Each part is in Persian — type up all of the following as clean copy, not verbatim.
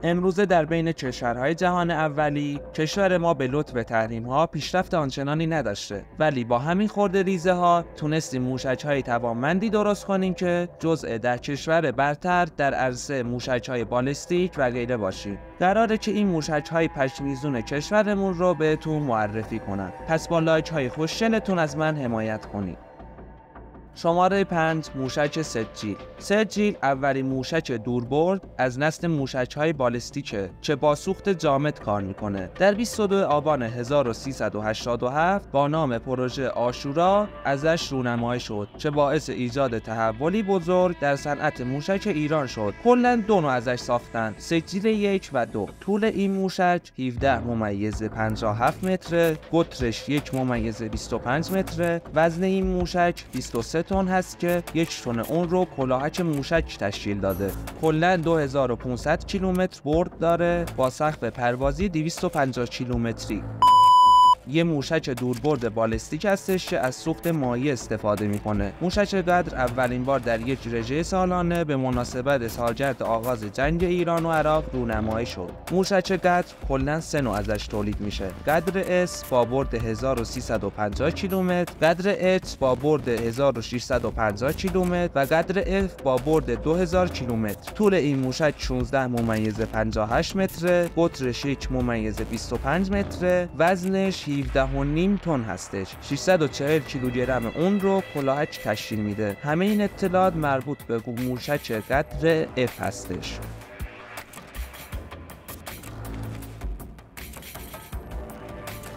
امروزه در بین کشورهای جهان اولی کشور ما به لطف تحریم‌ها پیشرفت آنچنانی نداشته، ولی با همین خرده ریزه ها تونستیم موشک‌های توانمندی درست کنیم که جزء در کشور برتر در عرصه موشک‌های بالستیک و غیره باشیم. قراره که این موشک‌های پشمیزون کشورمون رو بهتون معرفی کنم. پس با لایک‌های خوشگلتون از من حمایت کنید. شماره 5 موشک ستجیل. ستجیل اولین موشک دوربرد از نسل موشک‌های بالستیکه که با سوخت جامد کار میکنه. در 22 آبان 1387 با نام پروژه عاشورا ازش رونمایی شد که باعث ایجاد تحولی بزرگ در صنعت موشک ایران شد. کلاً دو نوع ازش ساختن، ستجیل 1 و 2. طول این موشک 17.57 متره، قطرش 1.25 متره، وزن این موشک 23 تن هست که 1 تن اون رو کلاهک موشک تشکیل داده. کلاً 2500 کیلومتر برد داره با سقف پروازی 250 کیلومتری. یه موشک دوربرد بالستیک هستش که از سوخت مایع استفاده میکنه. موشک قدر اولین بار در یک رژه سالانه به مناسبت سالگرد آغاز جنگ ایران و عراق رونمایی شد. موشک قدر کلاً 3 نوع ازش تولید میشه. قدر S با برد 1350 کیلومتر، قدر H با برد 1650 کیلومتر و قدر F با برد 2000 کیلومتر. طول این موشک 16.58 متره، قطرش 1.25 متره، وزنش 17.5 تن هستش. 640 کیلوگرم اون رو کلاهک تشکیل میده. همه این اطلاعات مربوط به موشک قدر F هستش.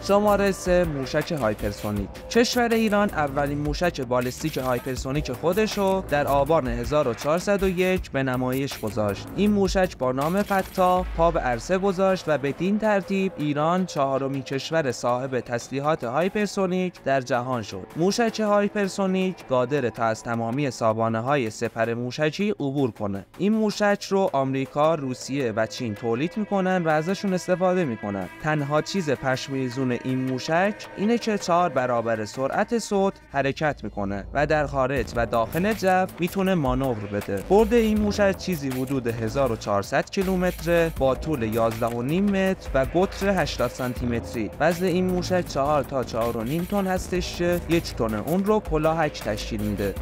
شماره 3 موشک هایپرسونیک. کشور ایران اولین موشک بالستیک هایپرسونیک خودشو در آبان 1401 به نمایش گذاشت. این موشک با نام فتاح پا به عرصه گذاشت و بدین ترتیب ایران 4مین کشور صاحب تسلیحات هایپرسونیک در جهان شد. موشک هایپرسونیک قادر تا از تمامی سامانه‌های سپر موشکی عبور کنه. این موشک رو آمریکا، روسیه و چین تولید میکنن و ازشون استفاده میکنن. تنها چیز پشمیزون این موشک اینه که 4 برابر سرعت صوت حرکت میکنه و در خارج و داخل جو میتونه مانور بده. برد این موشک چیزی حدود 1400 کیلومتر با طول 11.5 متر و قطر 80 سانتی متری. وزن این موشک 4 تا 4.5 تن هستش که 1 تن اون رو کلاهک تشکیل میده.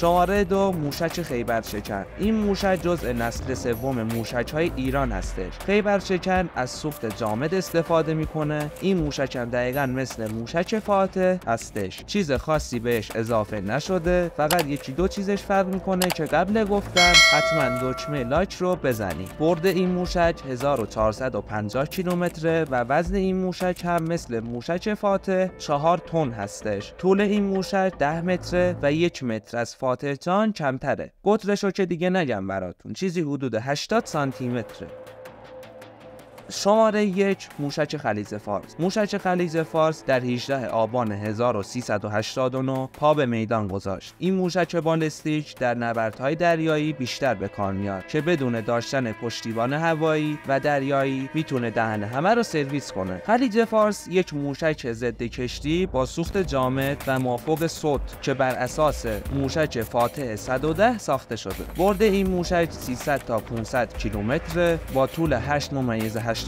شماره 2 موشک خیبرشکن. این موشک جزء نسل سوم موشک‌های ایران هستش. خیبرشکن از سوخت جامد استفاده میکنه. این موشک هم دقیقاً مثل موشک فاتح هستش. چیز خاصی بهش اضافه نشده، فقط یکی دو چیزش فرق میکنه که قبل گفتم حتما دکمه لایک رو بزنید. برد این موشک 1450 کیلومتر و وزن این موشک هم مثل موشک فاتح 4 تن هستش. طول این موشک 10 متر و 1 متر از فاتح جان کمتره. قطرشو که دیگه نگم براتون، چیزی حدود 80 سانتی متره. شماره 1 موشک خلیج فارس. موشک خلیج فارس در 18 آبان 1389 پا به میدان گذاشت. این موشک بالستیک در نبردهای دریایی بیشتر به کار میاد که بدون داشتن پشتیبان هوایی و دریایی میتونه دهن همه رو سرویس کنه. خلیج فارس یک موشک ضد کشتی با سوخت جامد و مافوق صوت که بر اساس موشک فاتح 110 ساخته شده. برد این موشک 300 تا 500 کیلومتر با طول 8.86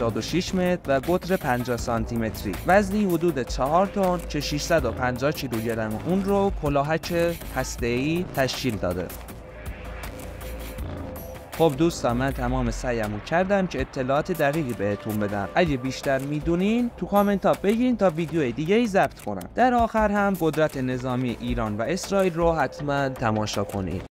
متر و قطر 50 سانتی متری. وزنی حدود 4 تن که 650 کیلوگرم اون رو کلاهک هسته‌ای تشکیل داده. خب دوستان، من تمام سعیمو کردم که اطلاعات دقیقی بهتون بدم. اگه بیشتر میدونین تو کامنت ها بگین تا ویدیوی دیگه ای ضبط کنم. در آخر هم قدرت نظامی ایران و اسرائیل رو حتما تماشا کنید.